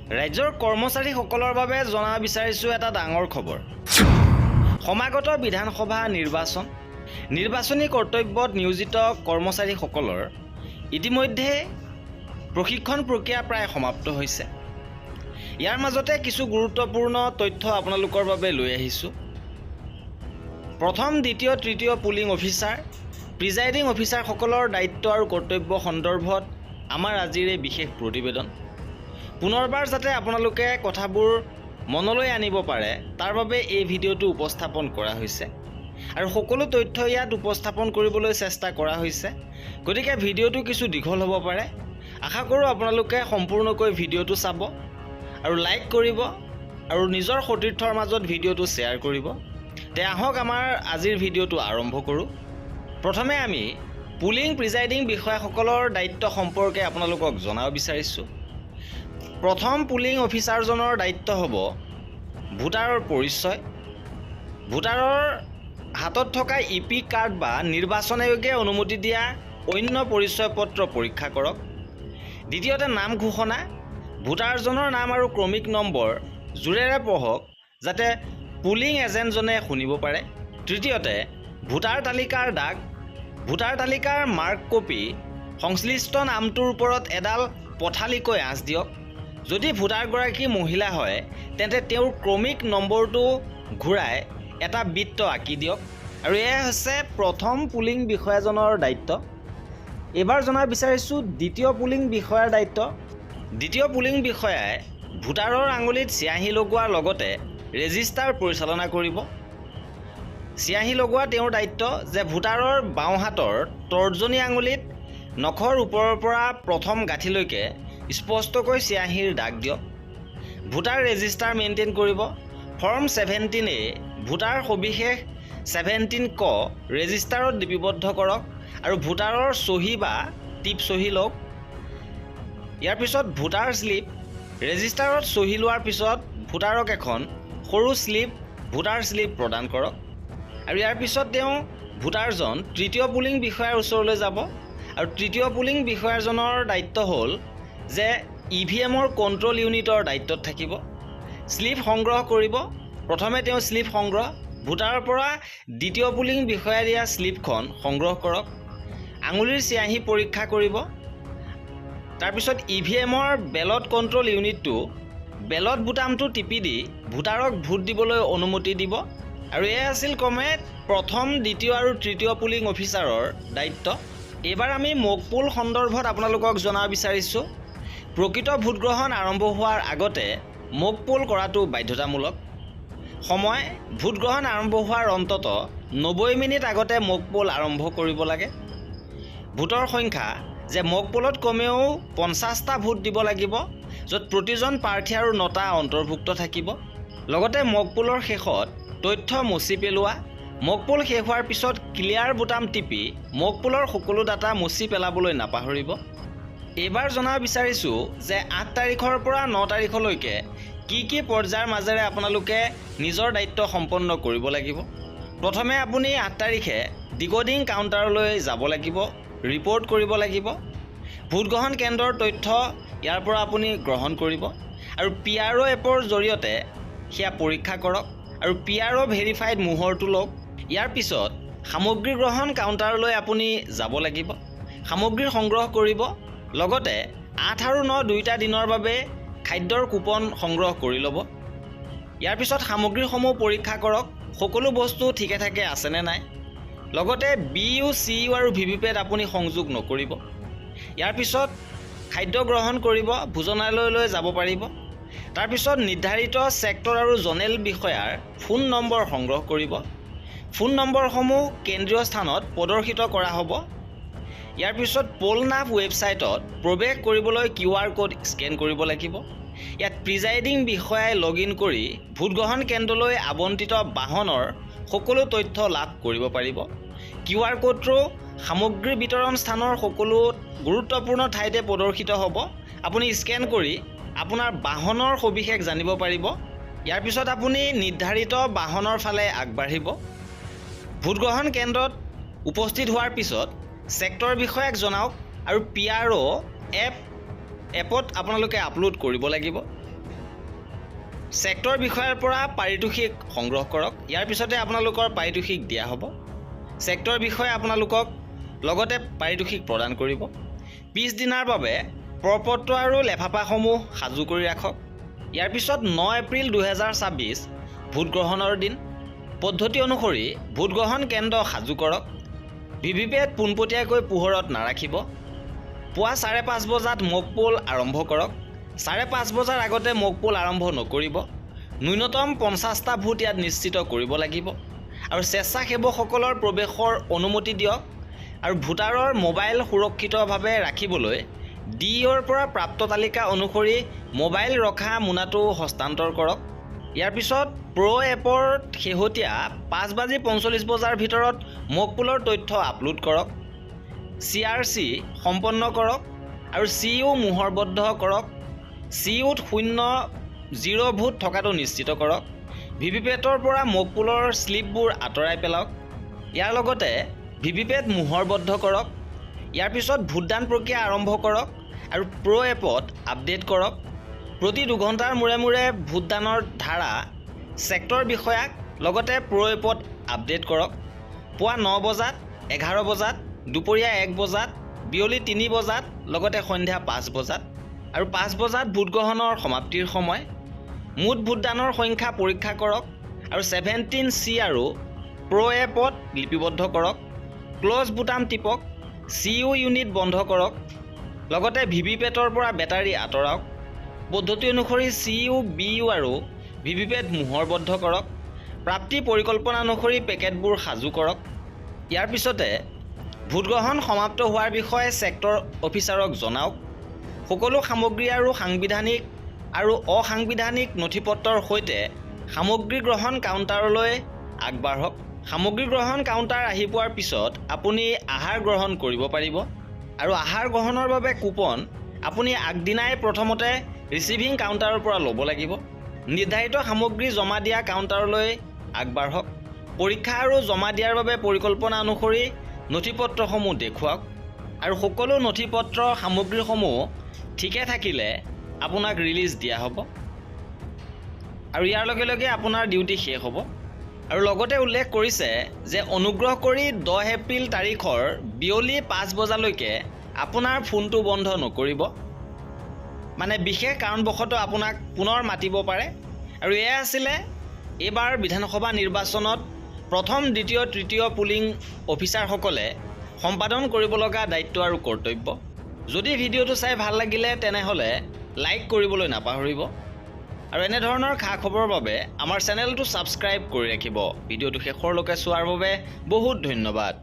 ৰাজ্যৰ কৰ্মচাৰীসকলৰ বাবে জনাব বিচাৰিছোঁ এটা ডাঙৰ খবৰ। সমাগত বিধানসভা নিৰ্বাচনী কৰ্তব্যত নিয়োজিত কৰ্মচাৰীসকলৰ ইতিমধ্যে প্ৰশিক্ষণ প্ৰক্ৰিয়া প্ৰায় সমাপ্ত হৈছে। ইয়াৰ মাজতে কিছু গুৰুত্বপূৰ্ণ তথ্য আপোনালোকৰ বাবে লৈ আহিছোঁ। প্ৰথম, দ্বিতীয়, তৃতীয় পুলিং অফিচাৰ, প্ৰিজাইডিং অফিচাৰসকলৰ দায়িত্ব আৰু কৰ্তব্য সন্দৰ্ভত আমাৰ আজিৰ এই বিশেষ প্ৰতিবেদন। পুনৰবাৰ যাতে আপোনালোকে কথাবোৰ মনলৈ আনিব পাৰে তাৰ বাবে এই ভিডিঅ'টো উপস্থাপন কৰা হৈছে আৰু সকলো তথ্য ইয়াত উপস্থাপন কৰিবলৈ চেষ্টা কৰা হৈছে। গতিকে ভিডিঅ'টো কিছু দীঘল হ'ব পাৰে। আশা কৰোঁ আপোনালোকে সম্পূৰ্ণকৈ ভিডিঅ'টো চাব আৰু লাইক কৰিব আৰু নিজৰ সতীৰ্থৰ মাজত ভিডিঅ'টো শ্বেয়াৰ কৰিব। তে আহক আমাৰ আজিৰ ভিডিঅ'টো আৰম্ভ কৰোঁ। প্ৰথমে আমি পুলিং প্ৰিজাইডিং বিষয়াসকলৰ দায়িত্ব সম্পৰ্কে আপোনালোকক জনাব বিচাৰিছোঁ। প্ৰথম পুলিং অফিচাৰজনৰ দায়িত্ব হ'ব ভোটাৰৰ পৰিচয়, ভোটাৰৰ হাতত থকা EP কাৰ্ড বা নিৰ্বাচন আয়োগে অনুমতি দিয়া অন্য পৰিচয় পত্ৰ পৰীক্ষা কৰক। দ্বিতীয়তে, নাম ঘোষণা, ভোটাৰজনৰ নাম আৰু ক্ৰমিক নম্বৰ জোৰেৰে পঢ়ক যাতে পুলিং এজেণ্টজনে শুনিব পাৰে। তৃতীয়তে, ভোটাৰ তালিকাৰ দাগ, ভোটাৰ তালিকাৰ মাৰ্ক কপি, সংশ্লিষ্ট নামটোৰ ওপৰত এডাল পথালিকৈ আঁচ দিয়ক। যদি ভোটাৰগৰাকী মহিলা হয় তেন্তে তেওঁৰ ক্ৰমিক নম্বৰটো ঘূৰাই এটা বৃত্ত আঁকি দিয়ক। আৰু এয়া হৈছে প্ৰথম পুলিং বিষয়াজনৰ দায়িত্ব। এইবাৰ জনাব বিচাৰিছোঁ দ্বিতীয় পুলিং বিষয়াৰ দায়িত্ব। দ্বিতীয় পুলিং বিষয়াই ভোটাৰৰ আঙুলিত চিয়াহী লগোৱাৰ লগতে ৰেজিষ্টাৰ পৰিচালনা কৰিব। চিয়াহী লগোৱা তেওঁৰ দায়িত্ব যে ভোটাৰৰ বাওঁহাতৰ তৰ্জনী আঙুলিত নখৰ ওপৰৰ পৰা প্ৰথম গাঁঠিলৈকে স্পষ্টকৈ চিয়াহীৰ দাগ দিয়ক। ভোটাৰ ৰেজিষ্টাৰ মেইনটেইন কৰিব। ফৰ্ম 17A ভোটাৰ সবিশেষ 17ক ৰেজিষ্টাৰত লিপিবদ্ধ কৰক আৰু ভোটাৰৰ চহী বা টিপ চহী লওক। ইয়াৰ পিছত ভোটাৰ শ্লিপ, ৰেজিষ্টাৰত চহী লোৱাৰ পিছত ভোটাৰক এখন সৰু শ্লিপ ভোটাৰ শ্লিপ প্ৰদান কৰক। আৰু ইয়াৰ পিছত তেওঁ ভোটাৰজন তৃতীয় পুলিং বিষয়াৰ ওচৰলৈ যাব আৰু তৃতীয় পুলিং বিষয়াজনৰ দায়িত্ব হ'ল যে EVMৰ কণ্ট্ৰল ইউনিটৰ দায়িত্বত থাকিব। শ্লিপ সংগ্ৰহ কৰিব। প্ৰথমে তেওঁ শ্লিপ সংগ্ৰহ, ভোটাৰৰ পৰা দ্বিতীয় পুলিং বিষয়াই দিয়া শ্লিপখন সংগ্ৰহ কৰক। আঙুলিৰ চিয়াহী পৰীক্ষা কৰিব। তাৰপিছত EVMৰ বেলট কণ্ট্ৰল ইউনিটটো বেলট বুটামটো টিপি দি ভোটাৰক ভোট দিবলৈ অনুমতি দিব। আৰু এয়া আছিল ক্ৰমে প্ৰথম, দ্বিতীয় আৰু তৃতীয় পুলিং অফিচাৰৰ দায়িত্ব। এইবাৰ আমি মকপোল সন্দৰ্ভত আপোনালোকক জনাব বিচাৰিছোঁ। প্ৰকৃত ভোটগ্ৰহণ আৰম্ভ হোৱাৰ আগতে মকপোল কৰাটো বাধ্যতামূলক। সময়, ভোটগ্ৰহণ আৰম্ভ হোৱাৰ অন্ততঃ 90 মিনিট আগতে মকপোল আৰম্ভ কৰিব লাগে। ভোটৰ সংখ্যা যে মকপোলত কমেও 50টা ভোট দিব লাগিব, য'ত প্ৰতিজন প্ৰাৰ্থী আৰু 9টা অন্তৰ্ভুক্ত থাকিব। লগতে মকপোলৰ শেষত তথ্য মচি পেলোৱা। মকপোল শেষ হোৱাৰ পিছত ক্লিয়াৰ বুটাম টিপি মকপোলৰ সকলো ডাটা মচি পেলাবলৈ নাপাহৰিব। এইবাৰ জনাব বিচাৰিছোঁ যে 8 তাৰিখৰ পৰা 9 তাৰিখলৈকে কি পৰ্যায়ৰ মাজেৰে আপোনালোকে নিজৰ দায়িত্ব সম্পন্ন কৰিব লাগিব। প্ৰথমে আপুনি 8 তাৰিখে ডিকোডিং কাউণ্টাৰলৈ যাব লাগিব, ৰিপৰ্ট কৰিব লাগিব। ভোটগ্ৰহণ কেন্দ্ৰৰ তথ্য ইয়াৰ পৰা আপুনি গ্ৰহণ কৰিব আৰু PRO এপৰ জৰিয়তে সেয়া পৰীক্ষা কৰক আৰু PRO ভেৰিফাইড মোহৰটো লওক। ইয়াৰ পিছত সামগ্ৰী গ্ৰহণ কাউণ্টাৰলৈ আপুনি যাব লাগিব, সামগ্ৰী সংগ্ৰহ কৰিব। লগতে 8 আৰু 9 দুয়োটা দিনৰ বাবে খাদ্যৰ কুপন সংগ্ৰহ কৰি ল'ব। ইয়াৰ পিছত সামগ্ৰীসমূহ পৰীক্ষা কৰক, সকলো বস্তু ঠিকে ঠাকে আছেনে নাই। লগতে BU, CU আৰু VVPAT আপুনি সংযোগ নকৰিব। ইয়াৰ পিছত খাদ্য গ্ৰহণ কৰিব, ভোজনালয়লৈ যাব পাৰিব। তাৰপিছত নিৰ্ধাৰিত ছেক্টৰ আৰু জনেল বিষয়াৰ ফোন নম্বৰ সংগ্ৰহ কৰিব। ফোন নম্বৰসমূহ কেন্দ্ৰীয় স্থানত প্ৰদৰ্শিত কৰা হ'ব। ইয়াৰ পিছত পোলনাভ ৱেবছাইটত প্ৰৱেশ কৰিবলৈ QR কোড স্কেন কৰিব লাগিব। ইয়াত প্ৰিজাইডিং বিষয়াই লগইন কৰি ভোটগ্ৰহণ কেন্দ্ৰলৈ আবণ্টিত বাহনৰ সকলো তথ্য লাভ কৰিব পাৰিব। QR কোডটো সামগ্ৰী বিতৰণ স্থানৰ সকলো গুৰুত্বপূৰ্ণ ঠাইতে প্ৰদৰ্শিত হ'ব। আপুনি স্কেন কৰি আপোনাৰ বাহনৰ সবিশেষ জানিব পাৰিব। ইয়াৰ পিছত আপুনি নিৰ্ধাৰিত বাহনৰ ফালে আগবাঢ়িব। ভোটগ্ৰহণ কেন্দ্ৰত উপস্থিত হোৱাৰ পিছত সেক্টৰ বিষয়াক জনাওক আৰু PRO এপত আপোনালোকে আপলোড কৰিব লাগিব। ছেক্টৰ বিষয়াৰ পৰা পাৰিতোষিক সংগ্ৰহ কৰক। ইয়াৰ পিছতে আপোনালোকৰ পাৰিতোষিক দিয়া হ'ব। ছেক্টৰ বিষয়ে আপোনালোকক লগতে পাৰিতোষিক প্ৰদান কৰিব। পিছদিনাৰ বাবে প্ৰপত্ৰ আৰু লেফাফাসমূহ সাজু কৰি ৰাখক। ইয়াৰ পিছত 9 এপ্ৰিল 2024 ভোটগ্ৰহণৰ দিন। পদ্ধতি অনুসৰি ভোটগ্ৰহণ কেন্দ্ৰ সাজু কৰক। ভিভিপেট পোনপটীয়াকৈ পোহৰত নাৰাখিব। পুৱা 5:30 বজাত মক পোল আৰম্ভ কৰক। 5:30 বজাৰ আগতে মক পোল আৰম্ভ নকৰিব। ন্যূনতম 50টা ভোট ইয়াত নিশ্চিত কৰিব লাগিব। আৰু স্বেচ্ছাসেৱকসকলৰ প্ৰৱেশৰ অনুমতি দিয়ক। আৰু ভোটাৰৰ মোবাইল সুৰক্ষিতভাৱে ৰাখিবলৈ DEOৰ পৰা প্ৰাপ্ত তালিকা অনুসৰি মোবাইল ৰখা মোনাটো হস্তান্তৰ কৰক। ইয়াৰ পিছত এপৰ শেহতীয়া 5:45 বজাৰ ভিতৰত মক পোলৰ তথ্য আপলোড কৰক। CRC সম্পন্ন কৰক আৰু CU মোহৰবদ্ধ কৰক। CUত 0 ভোট থকাটো নিশ্চিত কৰক। ভিভিপেটৰ পৰা মক পোলৰ শ্লিপবোৰ আঁতৰাই পেলাওক। ইয়াৰ লগতে ভিভিপেট মোহৰবদ্ধ কৰক। ইয়াৰ পিছত ভোটদান প্ৰক্ৰিয়া আৰম্ভ কৰক আৰু এপত আপডেট কৰক। প্ৰতি 2 ঘণ্টাৰ মূৰে মূৰে ভোটদানৰ ধাৰা ছেক্টৰ বিষয়াক লগতে এপত আপডেট কৰক। পুৱা 9 বজাত, 11 বজাত, দুপৰীয়া 1 বজাত, বিয়লি 3 বজাত, লগতে সন্ধ্যা 5 বজাত আৰু 5 বজাত ভোটগ্ৰহণৰ সমাপ্তিৰ সময়। মুঠ ভোটদানৰ সংখ্যা পৰীক্ষা কৰক আৰু 17C আৰু এপত লিপিবদ্ধ কৰক। ক্ল'জ বুটাম টিপক। CU ইউনিট বন্ধ কৰক। লগতে ভিভিপেটৰ পৰা বেটাৰী আঁতৰাওক। পদ্ধতি অনুসৰি CU, BU আৰু ভিভিপেট মোহৰবদ্ধ কৰক। প্ৰাপ্তি পৰিকল্পনা অনুসৰি পেকেটবোৰ সাজু কৰক। ইয়াৰ পিছতে ভোটগ্ৰহণ সমাপ্ত হোৱাৰ বিষয়ে ছেক্টৰ অফিচাৰক জনাওক। সকলো সামগ্ৰী আৰু সাংবিধানিক আৰু অসাংবিধানিক নথিপত্ৰৰ সৈতে সামগ্ৰী গ্ৰহণ কাউণ্টাৰলৈ আগবাঢ়ক। সামগ্ৰী গ্ৰহণ কাউণ্টাৰ আহি পোৱাৰ পিছত আপুনি আহাৰ গ্ৰহণ কৰিব পাৰিব আৰু আহাৰ গ্ৰহণৰ বাবে কুপন আপুনি আগদিনাই প্ৰথমতে ৰিচিভিং কাউণ্টাৰৰ পৰা ল'ব লাগিব। নিৰ্ধাৰিত সামগ্ৰী জমা দিয়া কাউণ্টাৰলৈ আগবাঢ়ক। পৰীক্ষা আৰু জমা দিয়াৰ বাবে পৰিকল্পনা অনুসৰি নথিপত্ৰসমূহ দেখুৱাওক আৰু সকলো নথিপত্ৰ সামগ্ৰীসমূহ ঠিকে থাকিলে আপোনাক ৰিলিজ দিয়া হ'ব আৰু ইয়াৰ লগে লগে আপোনাৰ ডিউটি শেষ হ'ব। আৰু লগতে উল্লেখ কৰিছে যে অনুগ্ৰহ কৰি 10 এপ্ৰিল তাৰিখৰ বিয়লি 5 বজালৈকে আপোনাৰ ফোনটো বন্ধ নকৰিব। মানে বিশেষ কাৰণবশতঃ আপোনাক পুনৰ মাতিব পাৰে। আৰু এয়া আছিলে এইবাৰ বিধানসভা নিৰ্বাচনত প্ৰথম, দ্বিতীয়, তৃতীয় পুলিং অফিচাৰসকলে সম্পাদন কৰিব লগা দায়িত্ব আৰু কৰ্তব্য। যদি ভিডিঅ'টো চাই ভাল লাগিলে তেনেহ'লে লাইক কৰিবলৈ নাপাহৰিব আৰু এনেধৰণৰ খা খবৰৰ বাবে আমাৰ চেনেলটো ছাবস্ক্ৰাইব কৰি ৰাখিব। ভিডিঅ'টো শেষৰলৈকে চোৱাৰ বাবে বহুত ধন্যবাদ।